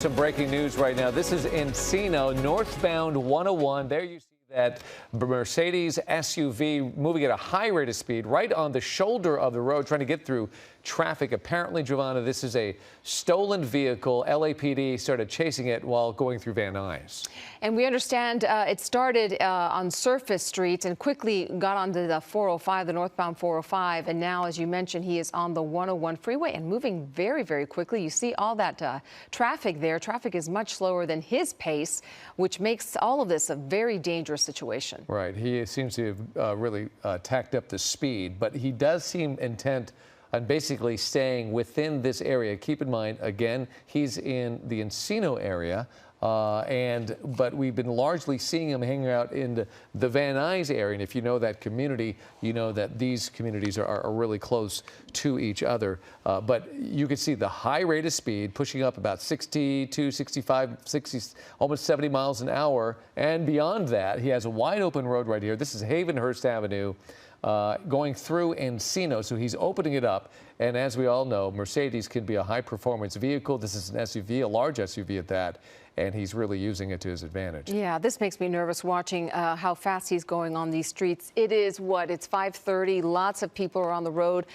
Some breaking news right now. This is Encino, northbound 101. There you see that Mercedes SUV moving at a high rate of speed right on the shoulder of the road, trying to get through traffic. Apparently, Giovanna, this is a stolen vehicle. LAPD started chasing it while going through Van Nuys. And we understand it started on surface streets and quickly got onto the 405, the northbound 405. And now, as you mentioned, he is on the 101 freeway and moving very, very quickly. You see all that traffic there. Traffic is much slower than his pace, which makes all of this a very dangerous situation. Right. He seems to have really tacked up the speed, but he does seem intent on basically staying within this area. Keep in mind, again, he's in the Encino area, but we've been largely seeing him hanging out in the Van Nuys area. And if you know that community, you know that these communities are really close to each other. But you can see the high rate of speed pushing up about 62, 65, 60, almost 70 miles an hour. And beyond that, he has a wide open road right here. This is Havenhurst Avenue. Going through Encino, so he's opening it up. And as we all know, Mercedes can be a high-performance vehicle. This is an SUV, a large SUV at that, and he's really using it to his advantage. Yeah, this makes me nervous watching how fast he's going on these streets. It is it's 5:30. Lots of people are on the road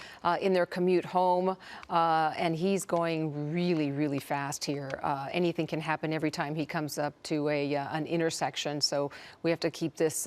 in their commute home, and he's going really, really fast here. Anything can happen every time he comes up to an intersection. So we have to keep this,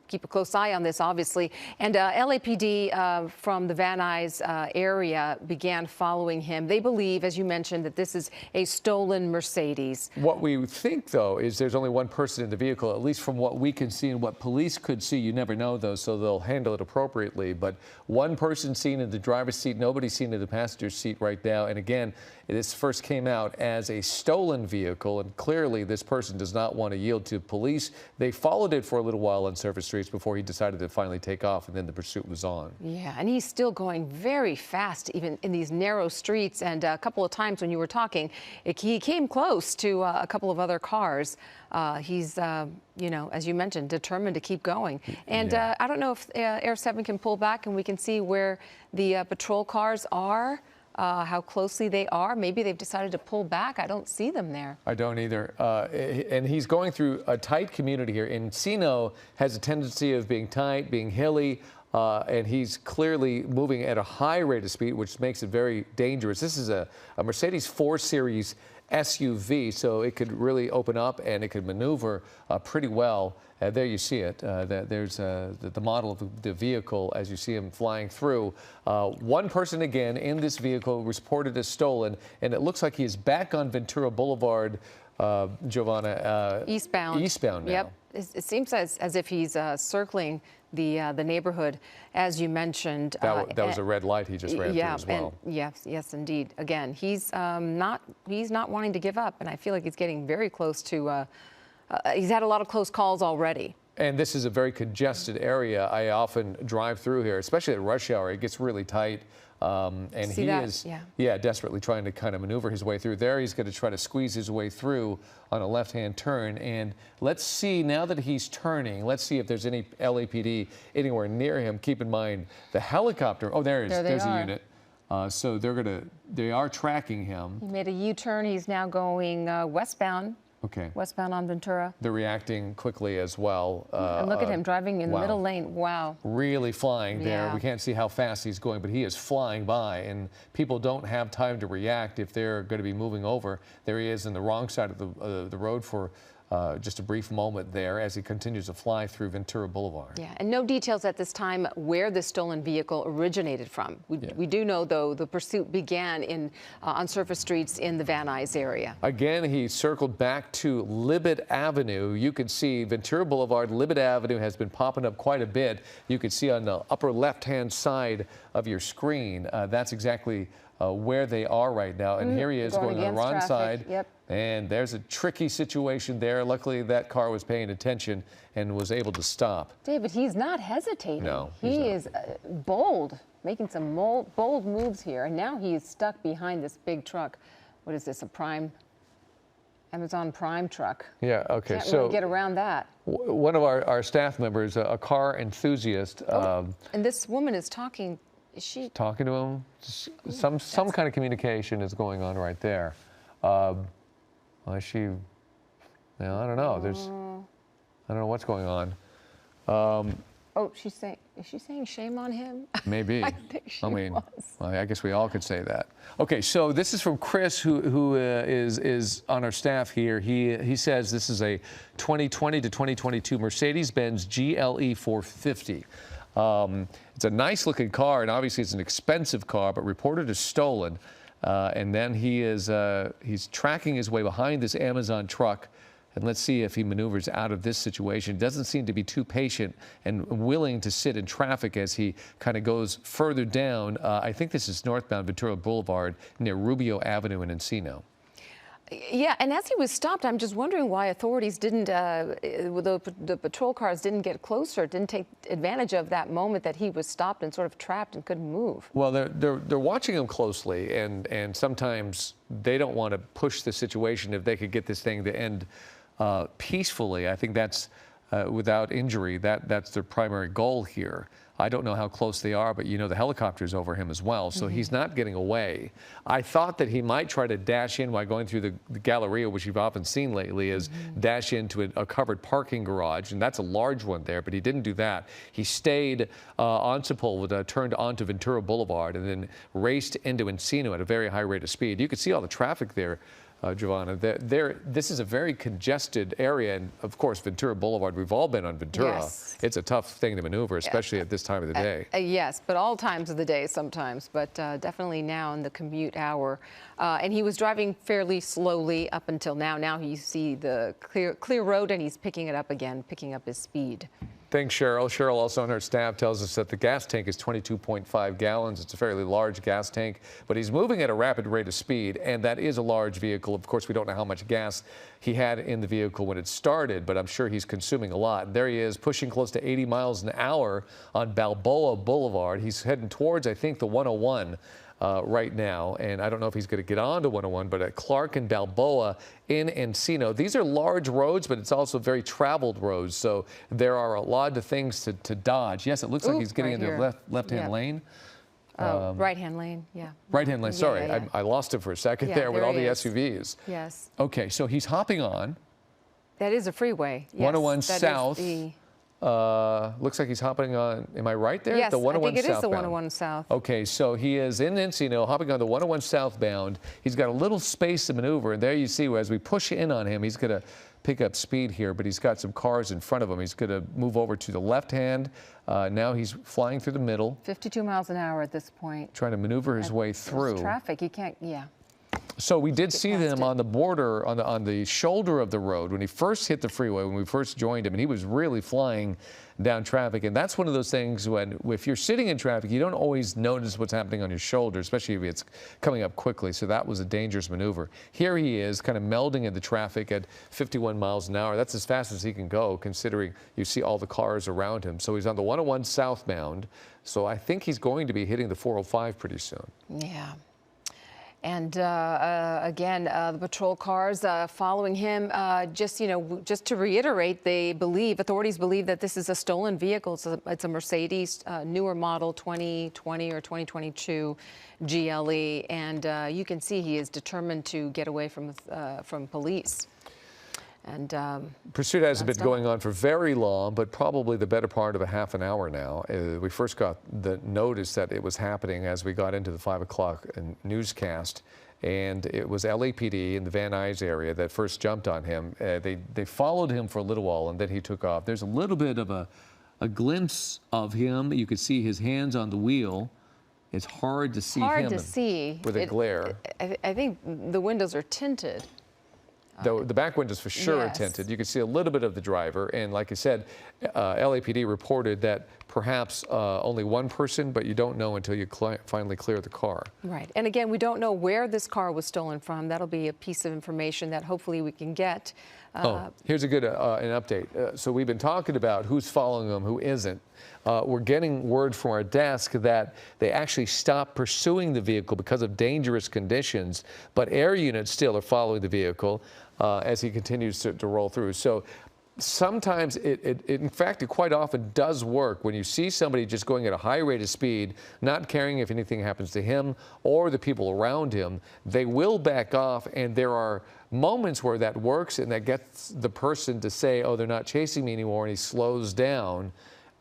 keep a close eye on this, obviously. And LAPD from the Van Nuys area began following him. They believe, as you mentioned, that this is a stolen Mercedes. What we think, though, is there's only one person in the vehicle, at least from what we can see and what police could see. You never know, though, so they'll handle it appropriately. But one person seen in the driver's seat, nobody seen in the passenger seat right now. And again, this first came out as a stolen vehicle, and clearly this person does not want to yield to police. They followed it for a little while on surface streets before he decided to finally take off, and then the pursuit was on. Yeah, and he's still going very fast, even in these narrow streets. And a couple of times when you were talking, he came close to a couple of other cars. He's, as you mentioned, determined to keep going. And yeah. I don't know if Air 7 can pull back and we can see where the patrol cars are. How closely they are. Maybe they've decided to pull back. I don't see them there. I don't either. And he's going through a tight community here. Encino has a tendency of being tight, being hilly, and he's clearly moving at a high rate of speed, which makes it very dangerous. This is a Mercedes 4 Series SUV, so it could really open up and it could maneuver pretty well. There you see it. There's the model of the vehicle as you see him flying through. One person again in this vehicle reported as stolen, and it looks like he is back on Ventura Boulevard, Giovanna. Eastbound. Eastbound now. Yep. It seems as if he's circling the neighborhood, as you mentioned. That was a red light he just ran through as well. Yes, indeed. Again, he's not wanting to give up, and I feel like he's getting very close to. He's had a lot of close calls already. And this is a very congested area. I often drive through here, especially at rush hour. It gets really tight. And he is desperately trying to kind of maneuver his way through there. He's going to try to squeeze his way through on a left-hand turn. And let's see, now that he's turning, let's see if there's any LAPD anywhere near him. Keep in mind the helicopter. Oh, there's a unit. So they are tracking him. He made a U-turn. He's now going westbound. Okay. Westbound on Ventura. They're reacting quickly as well. And look at him driving in the middle lane. Wow. Really flying there. Yeah. We can't see how fast he's going, but he is flying by, and people don't have time to react if they're going to be moving over. There he is in the wrong side of the road for just a brief moment there as he continues to fly through Ventura Boulevard. Yeah, and no details at this time where the stolen vehicle originated from. We do know, though, the pursuit began on surface streets in the Van Nuys area. Again, he circled back to Libet Avenue. You can see Ventura Boulevard, Libet Avenue has been popping up quite a bit. You can see on the upper left-hand side of your screen, that's exactly where they are right now. And here he is going on the wrong side. Yep. And there's a tricky situation there. Luckily, that car was paying attention and was able to stop. David, he's not hesitating. No, he is bold, making some bold moves here. And now he's stuck behind this big truck. What is this, a Amazon Prime truck? Yeah, okay. Can't really get around that. One of our staff members, a car enthusiast. And this woman is talking. Is she talking to him? Some kind of communication is going on right there. Why is she? Now, I don't know. I don't know what's going on. Oh, is she saying shame on him? Maybe. I think she was. Well, I guess we all could say that. Okay, so this is from Chris, who is on our staff here. He says this is a 2020 to 2022 Mercedes-Benz GLE 450. It's a nice-looking car, and obviously it's an expensive car, but reported as stolen. And then he's tracking his way behind this Amazon truck. And let's see if he maneuvers out of this situation. He doesn't seem to be too patient and willing to sit in traffic as he kind of goes further down. I think this is northbound Ventura Boulevard near Rubio Avenue in Encino. Yeah, and as he was stopped, I'm just wondering why authorities didn't, the patrol cars didn't get closer, didn't take advantage of that moment that he was stopped and sort of trapped and couldn't move. Well, they're watching him closely, and sometimes they don't want to push the situation if they could get this thing to end peacefully. I think that's without injury. That's their primary goal here. I don't know how close they are, but you know the helicopter's over him as well, so he's not getting away. I thought that he might try to dash in while going through the Galleria, which you've often seen lately, is dash into a covered parking garage, and that's a large one there, but he didn't do that. He stayed on Sepulveda, turned onto Ventura Boulevard, and then raced into Encino at a very high rate of speed. You could see all the traffic there. Giovanna, this is a very congested area, and of course Ventura Boulevard, we've all been on Ventura. Yes. It's a tough thing to maneuver, especially at this time of the day. Yes, but all times of the day sometimes, but definitely now in the commute hour. And he was driving fairly slowly up until now. Now you see the clear road, and he's picking it up again, picking up his speed. Thanks, Cheryl. Cheryl, also on her staff, tells us that the gas tank is 22.5 gallons. It's a fairly large gas tank, but he's moving at a rapid rate of speed, and that is a large vehicle. Of course, we don't know how much gas he had in the vehicle when it started, but I'm sure he's consuming a lot. And there he is, pushing close to 80 miles an hour on Balboa Boulevard. He's heading towards, I think, the 101. Right now, and I don't know if he's going to get on to 101, but at Clark and Balboa in Encino. These are large roads, but it's also very traveled roads, so there are a lot of things to dodge. Yes, it looks like he's getting into the left-hand lane. Right-hand lane, yeah. Right-hand lane, sorry. Yeah. I lost him for a second there with all the SUVs. Yes. Okay, so he's hopping on. That is a freeway. Yes, 101 South. Looks like he's hopping on, am I right there? Yes, the 101 I think it is the southbound. 101 South. Okay, so he is in Encino, hopping on the 101 southbound. He's got a little space to maneuver, and there you see, as we push in on him, he's going to pick up speed here, but he's got some cars in front of him. He's going to move over to the left hand. Now he's flying through the middle. 52 miles an hour at this point. Trying to maneuver his way through. There's traffic, you can't, yeah. So we did see them on the border, on the shoulder of the road when he first hit the freeway, when we first joined him, and he was really flying down traffic. And that's one of those things if you're sitting in traffic, you don't always notice what's happening on your shoulder, especially if it's coming up quickly. So that was a dangerous maneuver. Here he is kind of melding into traffic at 51 miles an hour. That's as fast as he can go, considering you see all the cars around him. So he's on the 101 southbound. So I think he's going to be hitting the 405 pretty soon. Yeah. And again, the patrol cars following him. Just to reiterate, authorities believe that this is a stolen vehicle. It's a Mercedes, newer model, 2020 or 2022 GLE, and you can see he is determined to get away from police. And pursuit hasn't been going on for very long, but probably the better part of a half an hour now. We first got the notice that it was happening as we got into the 5 o'clock newscast, and it was LAPD in the Van Nuys area that first jumped on him. They followed him for a little while, and then he took off. There's a little bit of a glimpse of him. You could see his hands on the wheel. It's hard to see him with a glare. I think the windows are tinted. The back windows for sure are tinted. You can see a little bit of the driver. And like I said, LAPD reported that perhaps only one person, but you don't know until you finally clear the car. Right. And again, we don't know where this car was stolen from. That'll be a piece of information that hopefully we can get. Here's a good an update. So we've been talking about who's following them, who isn't. We're getting word from our desk that they actually stopped pursuing the vehicle because of dangerous conditions, but air units still are following the vehicle as he continues to roll through. So sometimes in fact, it quite often does work when you see somebody just going at a high rate of speed, not caring if anything happens to him or the people around him. They will back off, and there are moments where that works and that gets the person to say, oh, they're not chasing me anymore, and he slows down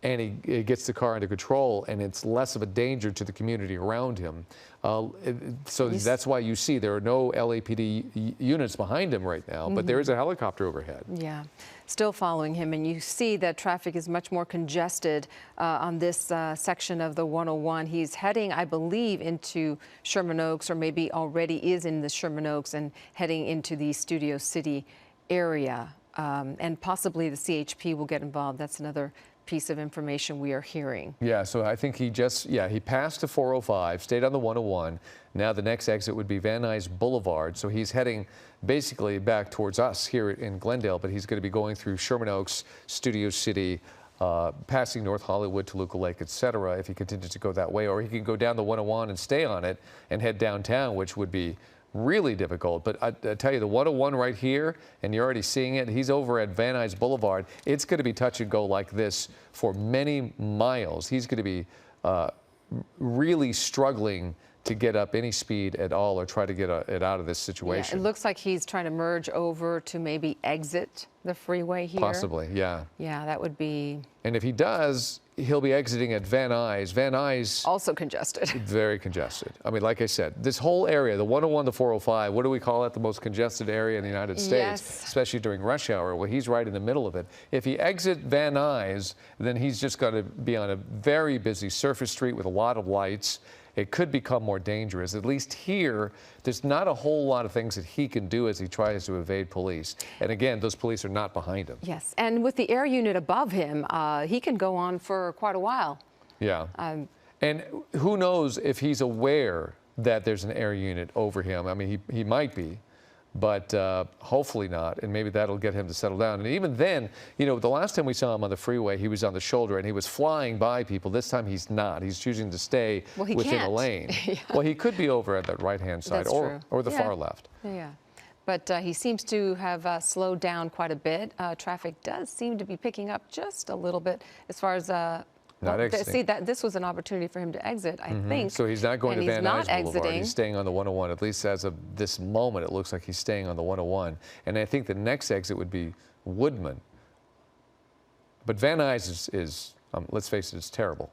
and he gets the car under control, and it's less of a danger to the community around him. So that's why you see there are no LAPD units behind him right now, but there is a helicopter overhead. Yeah, still following him, and you see that traffic is much more congested on this section of the 101. He's heading, I believe, into Sherman Oaks, or maybe already is in the Sherman Oaks and heading into the Studio City area. And possibly the CHP will get involved. That's another piece of information we are hearing. Yeah, so I think he passed the 405, stayed on the 101. Now the next exit would be Van Nuys Boulevard. So he's heading basically back towards us here in Glendale, but he's going to be going through Sherman Oaks, Studio City, passing North Hollywood, Toluca Lake, etc. if he continues to go that way. Or he can go down the 101 and stay on it and head downtown, which would be really difficult. But I tell you, the 101 right here, and you're already seeing it, he's over at Van Nuys Boulevard. It's going to be touch and go like this for many miles. He's going to be really struggling to get up any speed at all or try to get it out of this situation. Yeah, it looks like he's trying to merge over to maybe exit the freeway here. Possibly, yeah. Yeah, that would be... And if he does, he'll be exiting at Van Nuys. Van Nuys... also congested. Very congested. I mean, like I said, this whole area, the 101, the 405, what do we call it? The most congested area in the United States, yes, especially during rush hour. Well, he's right in the middle of it. If he exits Van Nuys, then he's just got to be on a very busy surface street with a lot of lights. It could become more dangerous. At least here, there's not a whole lot of things that he can do as he tries to evade police. And again, those police are not behind him. Yes, and with the air unit above him, he can go on for quite a while. Yeah. And who knows if he's aware that there's an air unit over him. I mean, he might be, but hopefully not, and maybe that'll get him to settle down. And even then, you know, the last time we saw him on the freeway, he was on the shoulder and he was flying by people. This time he's not. He's choosing to stay within a lane. Yeah. Well, he could be over at that right-hand side or the far left. Yeah. But he seems to have slowed down quite a bit. Traffic does seem to be picking up just a little bit as far as... not exiting. See, this was an opportunity for him to exit, I think. So he's not going to Van Nuys Boulevard. He's staying on the 101. At least as of this moment, it looks like he's staying on the 101. And I think the next exit would be Woodman. But Van Nuys is let's face it, it's terrible.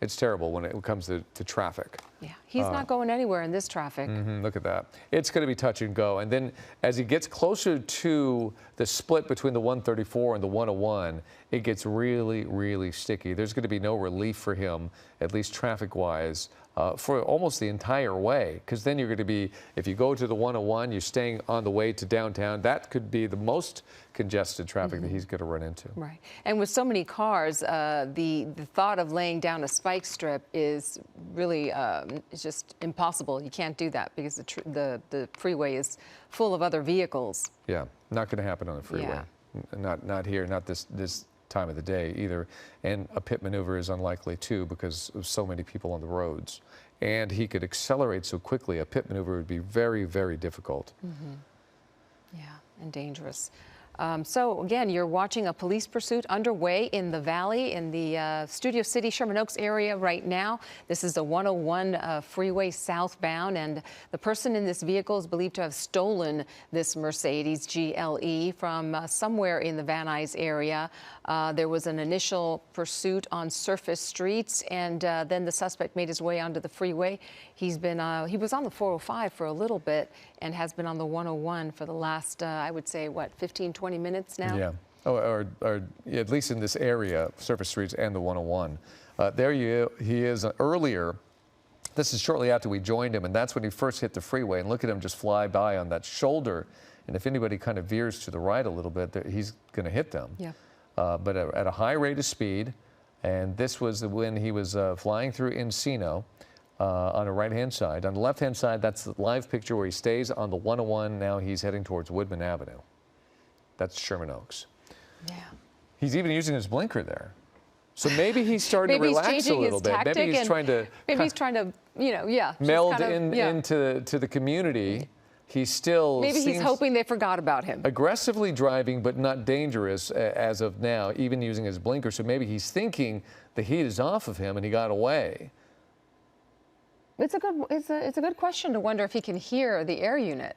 It's terrible when it comes to traffic. Yeah, he's not going anywhere in this traffic. Look at that. It's going to be touch and go. And then as he gets closer to the split between the 134 and the 101, it gets really, really sticky. There's going to be no relief for him, at least traffic-wise, for almost the entire way. Because then you're going to be, if you go to the 101, you're staying on the way to downtown. That could be the most congested traffic that he's going to run into. Right. And with so many cars, the thought of laying down a spike strip is really it's just impossible. You can't do that because the freeway is full of other vehicles. Yeah, not going to happen on the freeway. Yeah. Not here, not this time of the day either. And a pit maneuver is unlikely too because of so many people on the roads. And he could accelerate so quickly, a pit maneuver would be very, very difficult. Yeah, and dangerous. So again, you're watching a police pursuit underway in the valley, in the Studio City, Sherman Oaks area right now. This is the 101 freeway southbound, and the person in this vehicle is believed to have stolen this Mercedes GLE from somewhere in the Van Nuys area. There was an initial pursuit on surface streets, and then the suspect made his way onto the freeway. He was on the 405 for a little bit and has been on the 101 for the last, I would say, what, 15, 20 minutes now? Yeah, or at least in this area, surface streets and the 101. There he is earlier. This is shortly after we joined him, and that's when he first hit the freeway. And look at him just fly by on that shoulder. And if anybody kind of veers to the right a little bit, he's going to hit them. Yeah. But at a high rate of speed. And this was when he was flying through Encino. On the right-hand side. On the left-hand side, that's the live picture where he stays on the 101. Now he's heading towards Woodman Avenue. That's Sherman Oaks. Yeah. He's even using his blinker there. So maybe he's starting to relax a little bit. Maybe he's trying to, you know, meld into the community he still Maybe he's hoping they forgot about him. Aggressively driving, but not dangerous as of now, even using his blinker. So maybe he's thinking the heat is off of him and he got away. It's a good question to wonder if he can hear the air unit.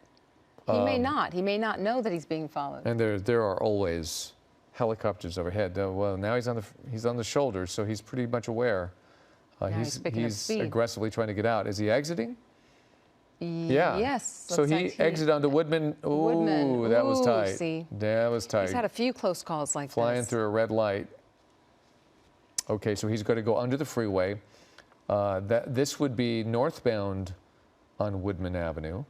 He may not. He may not know that he's being followed. And there are always helicopters overhead. Well, now he's on the shoulder, so he's pretty much aware. He's aggressively trying to get out. Is he exiting? Yeah. Yes. So he exited onto Woodman. Ooh, that was tight. See, that was tight. he's had a few close calls like Flying this. through a red light. Okay, so he's going to go under the freeway. This would be northbound on Woodman Avenue.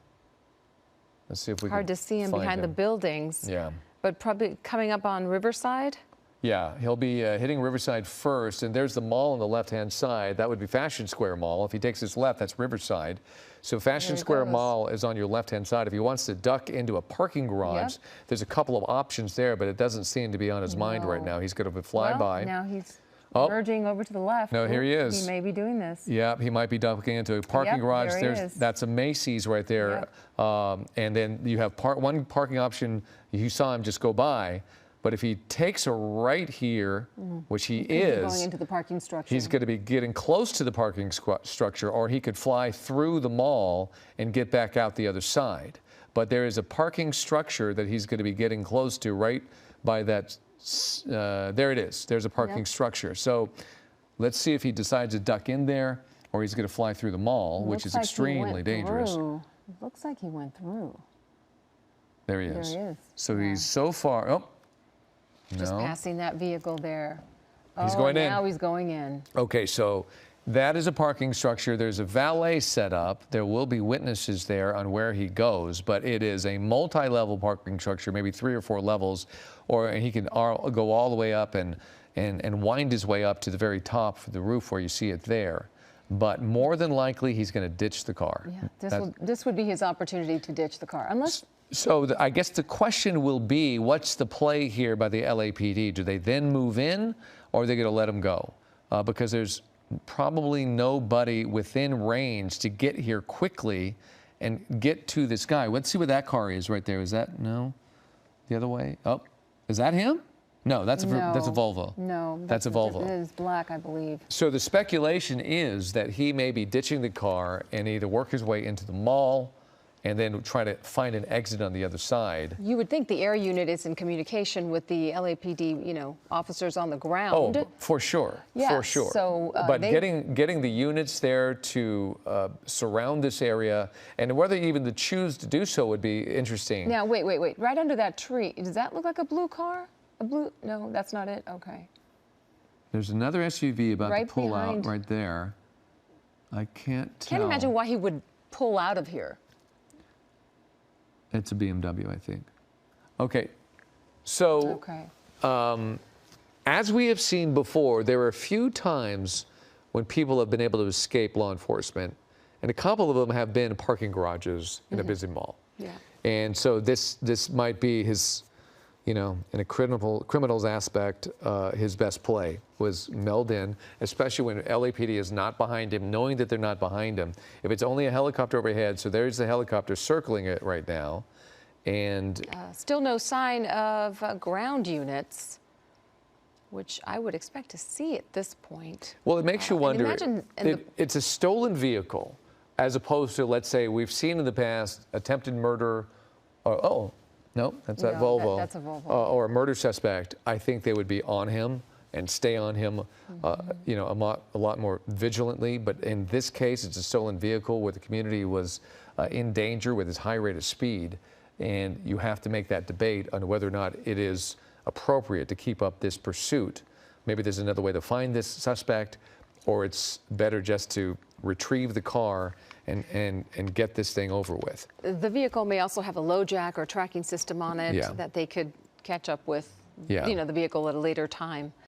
Let's see if we can Hard to see him behind the buildings. Yeah. But probably coming up on Riverside? Yeah, he'll be hitting Riverside first, and there's the mall on the left-hand side. That would be Fashion Square Mall. If he takes his left, that's Riverside. So Fashion Square Mall is on your left-hand side. If he wants to duck into a parking garage, there's a couple of options there, but it doesn't seem to be on his mind right now. He's going to fly by. Now he's merging over to the left. No, here he is. He may be doing this. Yeah, he might be ducking into a parking garage. That's a Macy's right there. Yep. And then you have one parking option. You saw him just go by. But if he takes a right here, which he is, going into the parking structure. He's going to be getting close to the parking structure, or he could fly through the mall and get back out the other side. But there is a parking structure that he's going to be getting close to right by that. There it is. There's a parking structure. So let's see if he decides to duck in there, or he's going to fly through the mall, which is extremely dangerous. It looks like he went through. There he is. There he is. So he's so far. Oh. Just passing that vehicle there. He's going in. Now he's going in. Okay, so that is a parking structure. There's a valet set up. There will be witnesses there on where he goes, but it is a multi-level parking structure, maybe 3 or 4 levels, or he can go all the way up and wind his way up to the very top of the roof where you see it there. But more than likely, he's going to ditch the car. Yeah, this would be his opportunity to ditch the car, unless. So I guess the question will be, what's the play here by the LAPD? Do they then move in, or are they going to let him go? Because there's probably nobody within range to get here quickly and get to this guy. Let's see what that car is right there. Is that, no? The other way? Oh, is that him? No, that's a Volvo. No, that's a Volvo. It is black, I believe. So the speculation is that he may be ditching the car and either work his way into the mall and then try to find an exit on the other side. You would think the air unit is in communication with the LAPD, officers on the ground. Oh, for sure, for sure. So, but getting the units there to surround this area, and whether even to choose to do so would be interesting. Now, wait. Right under that tree, does that look like a blue car? A blue? No, that's not it. Okay. There's another SUV about to pull out right there. I can't tell. Can't imagine why he would pull out of here. It's a BMW, I think. Okay, so as we have seen before, there are a few times when people have been able to escape law enforcement, and a couple of them have been parking garages in a busy mall. Yeah. And so this might be his, in a criminal's aspect, his best play was meld in, especially when LAPD is not behind him, knowing that they're not behind him. If it's only a helicopter overhead, so there's the helicopter circling it right now, and still no sign of ground units, which I would expect to see at this point. Well, it makes you wonder. It's a stolen vehicle, as opposed to, let's say, we've seen in the past attempted murder. No, that's that Volvo. That's a Volvo. Or a murder suspect. I think they would be on him and stay on him, a lot more vigilantly. But in this case, it's a stolen vehicle where the community was in danger with his high rate of speed. And you have to make that debate on whether or not it is appropriate to keep up this pursuit. Maybe there's another way to find this suspect, or it's better just to retrieve the car and get this thing over with. The vehicle may also have a low jack or tracking system on it that they could catch up with, the vehicle at a later time.